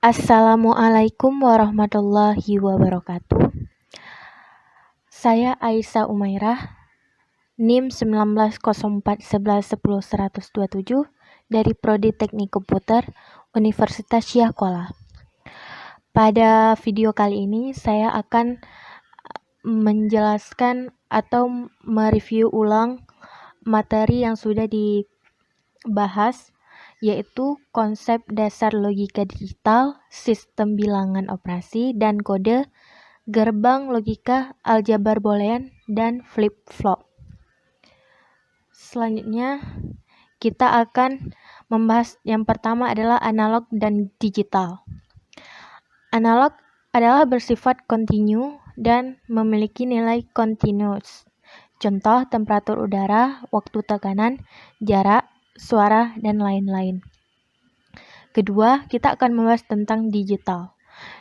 Assalamualaikum warahmatullahi wabarakatuh. Saya Aisyah Umairah, NIM 190411101127 dari Prodi Teknik Komputer Universitas Syahkollah. Pada video kali ini saya akan menjelaskan atau mereview ulang materi yang sudah dibahas, yaitu konsep dasar logika digital, sistem bilangan operasi, dan kode, gerbang logika, aljabar boolean, dan flip-flop. Selanjutnya, kita akan membahas yang pertama adalah analog dan digital. Analog adalah bersifat kontinu dan memiliki nilai continuous. Contoh temperatur udara, waktu tekanan, jarak, suara, dan lain-lain. Kedua, kita akan membahas tentang digital.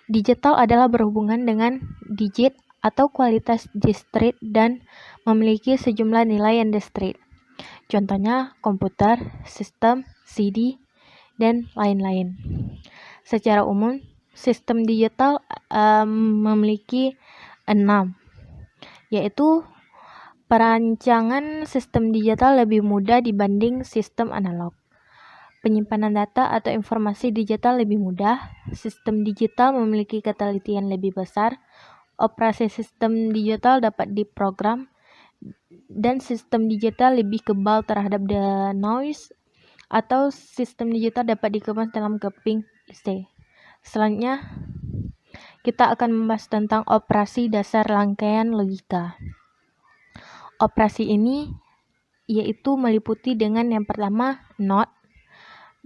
Digital adalah berhubungan dengan digit atau kualitas discrete dan memiliki sejumlah nilai yang discrete. Contohnya komputer, sistem, CD, dan lain-lain. Secara umum, sistem digital memiliki 6, yaitu perancangan sistem digital lebih mudah dibanding sistem analog. Penyimpanan data atau informasi digital lebih mudah. Sistem digital memiliki ketelitian lebih besar. Operasi sistem digital dapat diprogram. Dan sistem digital lebih kebal terhadap the noise. Atau sistem digital dapat dikemas dalam keping IC. Selanjutnya, kita akan membahas tentang operasi dasar rangkaian logika. Operasi ini yaitu meliputi dengan yang pertama, NOT.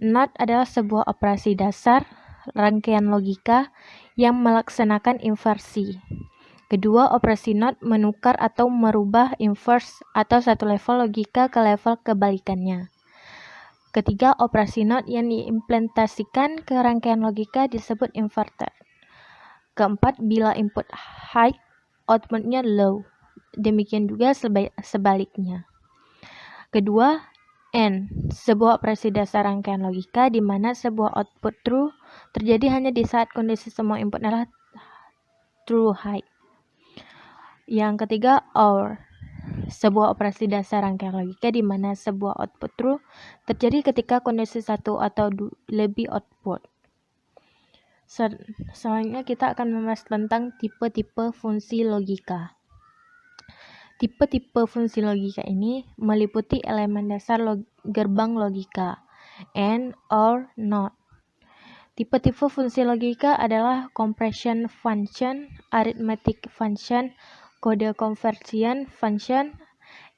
NOT adalah sebuah operasi dasar rangkaian logika yang melaksanakan inversi. Kedua, operasi NOT menukar atau merubah inverse atau satu level logika ke level kebalikannya. Ketiga, operasi NOT yang diimplementasikan ke rangkaian logika disebut inverter. Keempat, bila input high, outputnya low. Demikian juga sebaliknya. Kedua, AND, sebuah operasi dasar rangkaian logika di mana sebuah output true terjadi hanya di saat kondisi semua input adalah true high. Yang ketiga, OR, sebuah operasi dasar rangkaian logika di mana sebuah output true terjadi ketika kondisi satu atau lebih output. Selanjutnya kita akan membahas tentang tipe-tipe fungsi logika. Tipe-tipe fungsi logika ini meliputi elemen dasar gerbang logika, AND, OR, NOT. Tipe-tipe fungsi logika adalah compression function, arithmetic function, kode conversion function,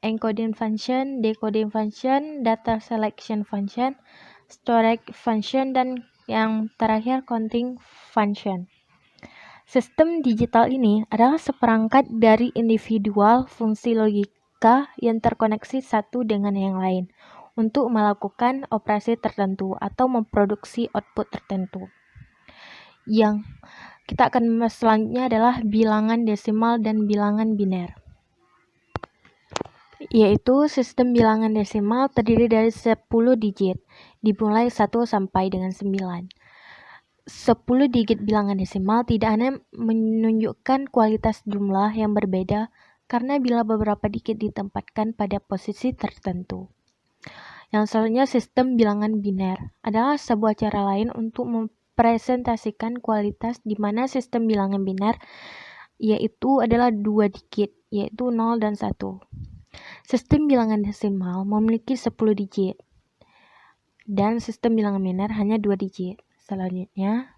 encoding function, decoding function, data selection function, storage function, dan yang terakhir counting function. Sistem digital ini adalah seperangkat dari individual fungsi logika yang terkoneksi satu dengan yang lain untuk melakukan operasi tertentu atau memproduksi output tertentu. Yang kita akan membahas selanjutnya adalah bilangan desimal dan bilangan biner. Yaitu sistem bilangan desimal terdiri dari 10 digit, dimulai 1 sampai dengan 9. 10 digit bilangan desimal tidak hanya menunjukkan kualitas jumlah yang berbeda karena bila beberapa digit ditempatkan pada posisi tertentu. Yang selanjutnya, sistem bilangan biner adalah sebuah cara lain untuk mempresentasikan kualitas di mana sistem bilangan biner yaitu adalah 2 digit, yaitu 0 dan 1. Sistem bilangan desimal memiliki 10 digit dan sistem bilangan biner hanya 2 digit. Selanjutnya,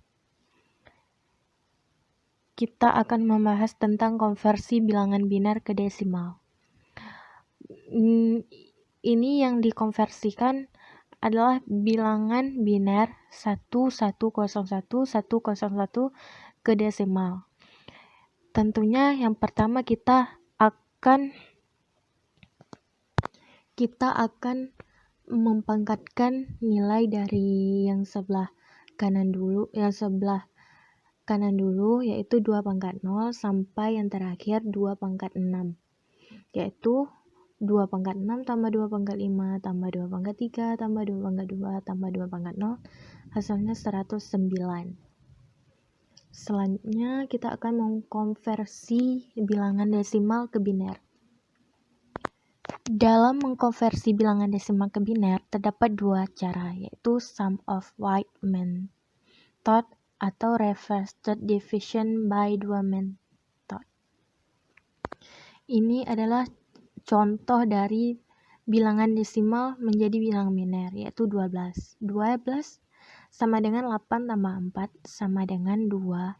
kita akan membahas tentang konversi bilangan biner ke desimal. Ini yang dikonversikan adalah bilangan biner 1101 101 ke desimal. Tentunya yang pertama kita akan mempangkatkan nilai dari yang sebelah kanan dulu, yaitu 2 pangkat 0 sampai yang terakhir 2 pangkat 6, yaitu 2 pangkat 6 tambah 2 pangkat 5 tambah 2 pangkat 3 tambah 2 pangkat 2 tambah 2 pangkat 0, hasilnya 109. Selanjutnya kita akan mengkonversi bilangan desimal ke biner. Dalam mengkonversi bilangan desimal ke biner terdapat dua cara, yaitu sum of wide method atau reverse division by dua method. Ini adalah contoh dari bilangan desimal menjadi bilangan biner, yaitu 12. 12 sama dengan 8 tambah 4 sama dengan 2,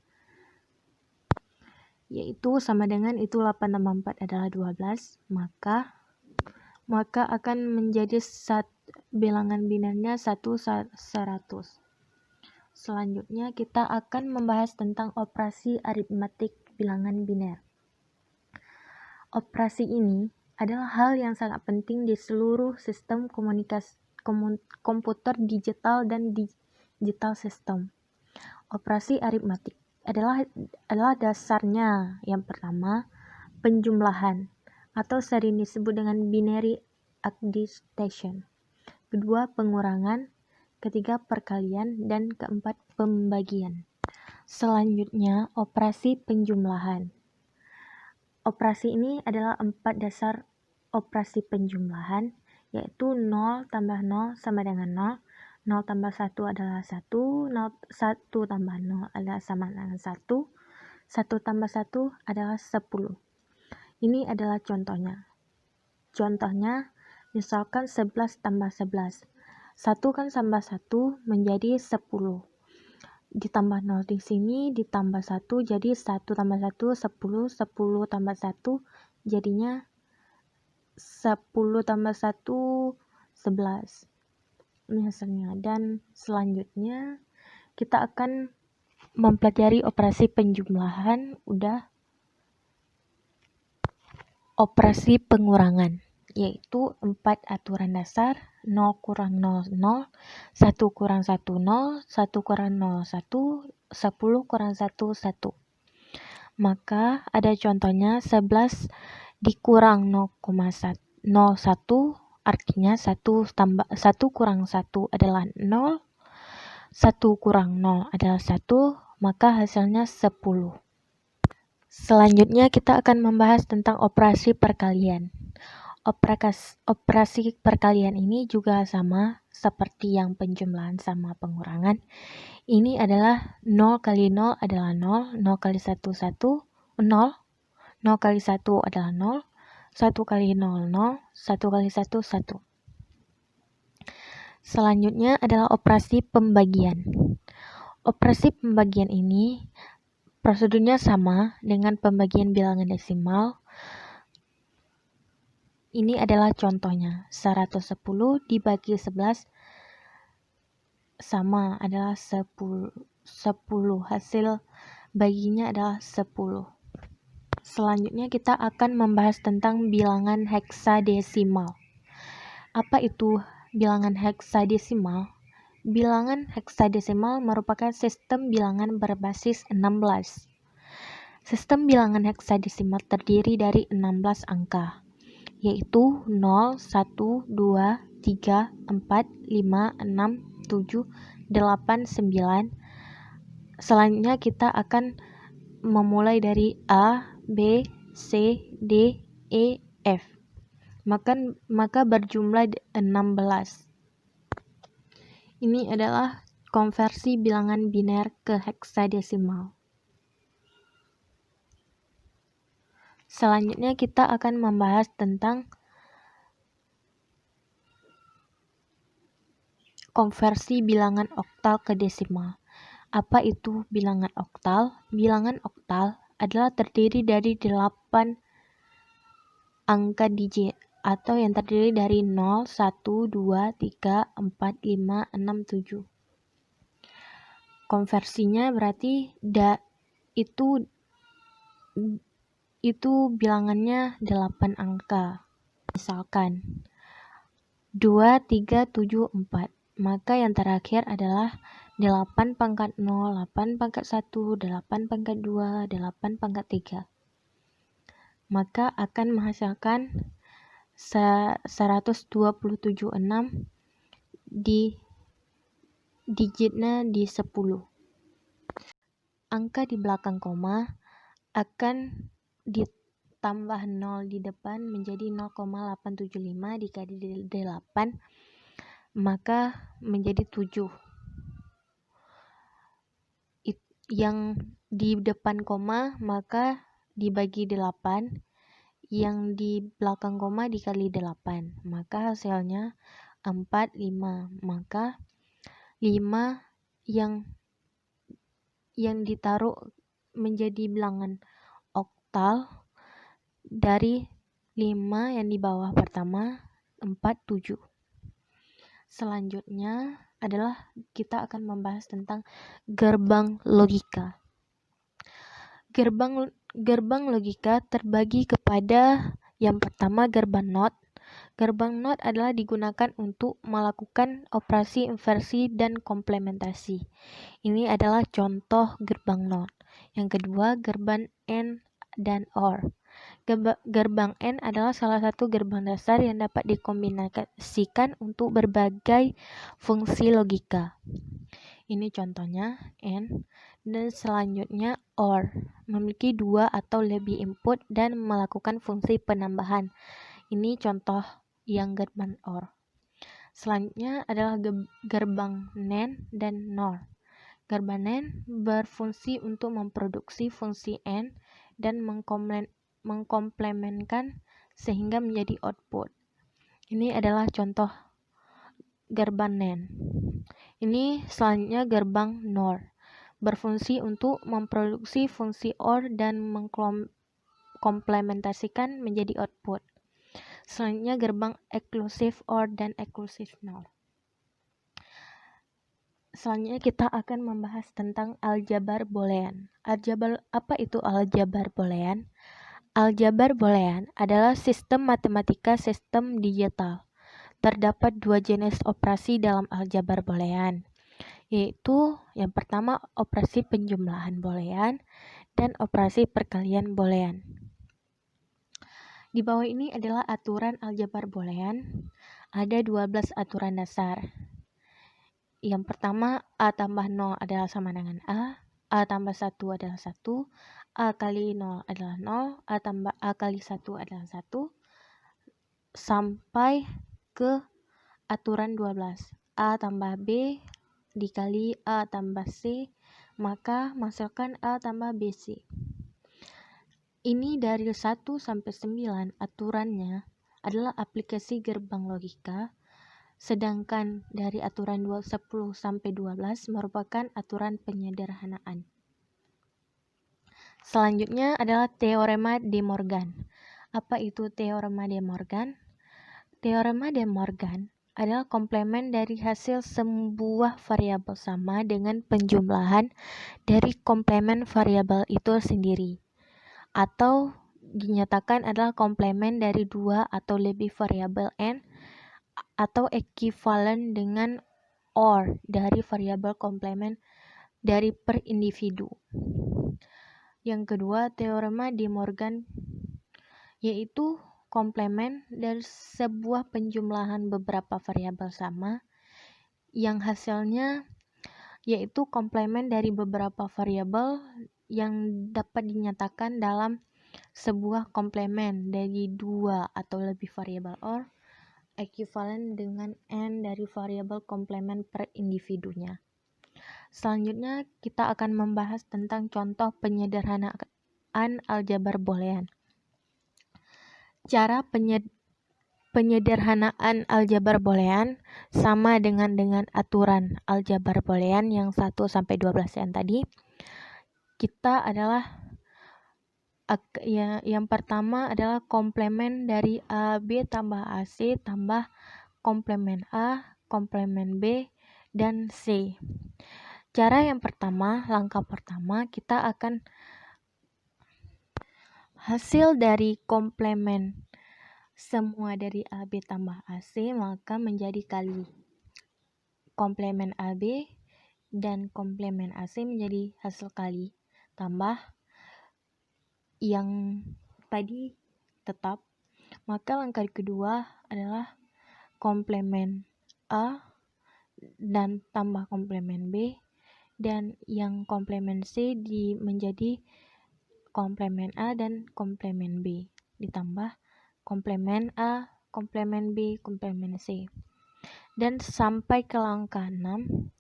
yaitu sama dengan itu 8 tambah 4 adalah 12, maka akan menjadi bilangan binernya 100. Selanjutnya kita akan membahas tentang operasi aritmatik bilangan biner. Operasi ini adalah hal yang sangat penting di seluruh sistem komputer digital dan digital system. Operasi aritmatik adalah dasarnya yang pertama penjumlahan atau sering disebut dengan binary addition, kedua pengurangan, ketiga perkalian, dan keempat pembagian. Selanjutnya operasi penjumlahan. Operasi ini adalah 4 dasar operasi penjumlahan, yaitu 0 tambah 0 sama dengan 0, 0 tambah 1 adalah 1, 1 tambah 0 adalah sama dengan 1, 1 tambah 1 adalah 10. Ini adalah contohnya. Contohnya, misalkan 11 tambah 11. 1 kan tambah 1 menjadi 10. Ditambah 0 di sini, ditambah 1 jadi 1 tambah 1 10, 10 tambah 1 jadinya 10 tambah 1 11. Ini hasilnya. Dan selanjutnya kita akan mempelajari operasi penjumlahan. Operasi pengurangan, yaitu 4 aturan dasar, 0 kurang 0, 0, 1 kurang 1, 0, 1 kurang 0, 1, 10 kurang 1, 1. Maka ada contohnya 11 dikurang 0,1, artinya 1 kurang 1 adalah 0, 1 kurang 0 adalah 1, maka hasilnya 10. Selanjutnya kita akan membahas tentang operasi perkalian. Operasi perkalian ini juga sama seperti yang penjumlahan sama pengurangan. Ini adalah 0 kali 0 adalah 0, 0 kali 1, 1, 0, 0 kali 1 adalah 0, 1 kali 0, 0, 1 kali 1, 1. Selanjutnya adalah operasi pembagian. Operasi pembagian ini prosedurnya sama dengan pembagian bilangan desimal. Ini adalah contohnya. 110 dibagi 11 sama adalah 10. Hasil baginya adalah 10. Selanjutnya kita akan membahas tentang bilangan heksadesimal. Apa itu bilangan heksadesimal? Bilangan heksadesimal merupakan sistem bilangan berbasis 16. Sistem bilangan heksadesimal terdiri dari 16 angka, yaitu 0, 1, 2, 3, 4, 5, 6, 7, 8, 9. Selanjutnya kita akan memulai dari A, B, C, D, E, F. Maka berjumlah 16. Ini adalah konversi bilangan biner ke heksadesimal. Selanjutnya kita akan membahas tentang konversi bilangan oktal ke desimal. Apa itu bilangan oktal? Bilangan oktal adalah terdiri dari 8 angka digit atau yang terdiri dari 0, 1, 2, 3, 4, 5, 6, 7. Konversinya berarti itu bilangannya 8 angka. Misalkan 2, 3, 7, 4. Maka yang terakhir adalah 8 pangkat 0, 8 pangkat 1, 8 pangkat 2, 8 pangkat 3. Maka akan menghasilkan 127,6 di digitnya di 10. angka di belakang koma akan ditambah 0 di depan menjadi 0,875 dikali 8, maka menjadi 7. Yang di depan koma maka dibagi 8, yang di belakang koma dikali 8, maka hasilnya 4, 5. Maka 5 yang ditaruh menjadi bilangan oktal dari 5 yang di bawah pertama 4, 7. Selanjutnya adalah kita akan membahas tentang gerbang logika. Gerbang logika terbagi kepada yang pertama gerbang NOT. Gerbang NOT adalah digunakan untuk melakukan operasi inversi dan komplementasi. Ini adalah contoh gerbang NOT. Yang kedua, gerbang AND dan OR. Gerbang AND adalah salah satu gerbang dasar yang dapat dikombinasikan untuk berbagai fungsi logika. Ini contohnya AND. Dan selanjutnya OR, memiliki 2 atau lebih input dan melakukan fungsi penambahan. Ini contoh yang gerbang OR. Selanjutnya adalah gerbang NAND dan NOR. Gerbang NAND berfungsi untuk memproduksi fungsi AND dan mengkomplementkan sehingga menjadi output. Ini adalah contoh gerbang NAND. Ini selanjutnya gerbang NOR, berfungsi untuk memproduksi fungsi OR dan mengkomplementasikan menjadi output. Selanjutnya gerbang eksklusif OR dan eksklusif NOR. Selanjutnya kita akan membahas tentang aljabar boolean. Apa itu aljabar boolean? Aljabar boolean adalah sistem matematika sistem digital. Terdapat 2 jenis operasi dalam aljabar boolean, yaitu yang pertama operasi penjumlahan boolean dan operasi perkalian boolean. Di bawah ini adalah aturan aljabar boolean. Ada 12 aturan dasar. Yang pertama, A tambah 0 adalah sama dengan A tambah 1 adalah 1, A kali 0 adalah 0, A tambah A kali 1 adalah 1, sampai ke aturan 12. A tambah B dikali A tambah C, maka menghasilkan A tambah BC. Ini dari 1 sampai 9 aturannya adalah aplikasi gerbang logika, sedangkan dari aturan 10 sampai 12 merupakan aturan penyederhanaan. Selanjutnya adalah teorema De Morgan. Apa itu teorema De Morgan? Teorema De Morgan adalah komplemen dari hasil sebuah variabel sama dengan penjumlahan dari komplemen variabel itu sendiri, atau dinyatakan adalah komplemen dari 2 atau lebih variabel n, atau ekuivalen dengan OR dari variabel komplemen dari per individu. Yang kedua, teorema De Morgan yaitu komplemen dari sebuah penjumlahan beberapa variabel sama yang hasilnya yaitu komplemen dari beberapa variabel yang dapat dinyatakan dalam sebuah komplemen dari 2 atau lebih variabel OR ekuivalen dengan n dari variabel komplemen per individunya. Selanjutnya kita akan membahas tentang contoh penyederhanaan aljabar boolean. Cara penyederhanaan aljabar boolean sama dengan aturan aljabar boolean yang 1 sampai 12 yang tadi. Kita adalah yang pertama adalah komplemen dari AB tambah AC tambah komplemen A, komplemen B, dan C. Cara yang pertama, langkah pertama kita akan hasil dari komplemen semua dari AB tambah AC maka menjadi kali komplemen AB dan komplemen AC menjadi hasil kali tambah yang tadi tetap. Maka langkah kedua adalah komplemen A dan tambah komplemen B dan yang komplement C menjadi komplement A dan komplement B, ditambah komplement A, komplement B, komplement C. Dan sampai ke langkah 6,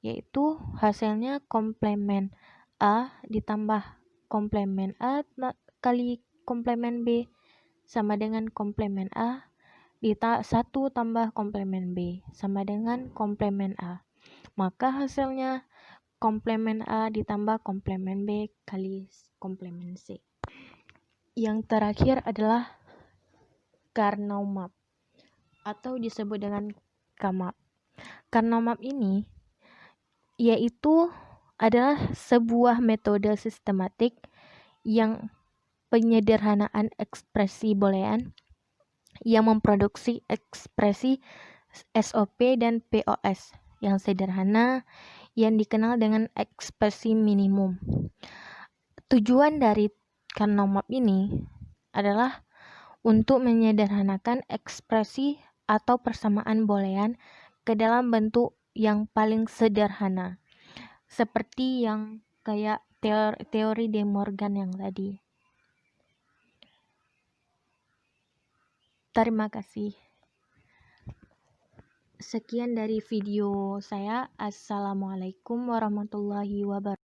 yaitu hasilnya komplement A ditambah komplement A kali komplement B sama dengan komplement A 1 tambah komplement B sama dengan komplement A. Maka hasilnya komplement A ditambah komplement B kali komplement C. Yang terakhir adalah Karnaugh map atau disebut dengan K-map. Karnaugh map ini yaitu adalah sebuah metode sistematik yang penyederhanaan ekspresi boolean yang memproduksi ekspresi SOP dan POS yang sederhana yang dikenal dengan ekspresi minimum. Tujuan dari Karnaugh map ini adalah untuk menyederhanakan ekspresi atau persamaan boolean ke dalam bentuk yang paling sederhana, seperti yang kayak teori De Morgan yang tadi. Terima kasih. Sekian dari video saya. Assalamualaikum warahmatullahi wabarakatuh.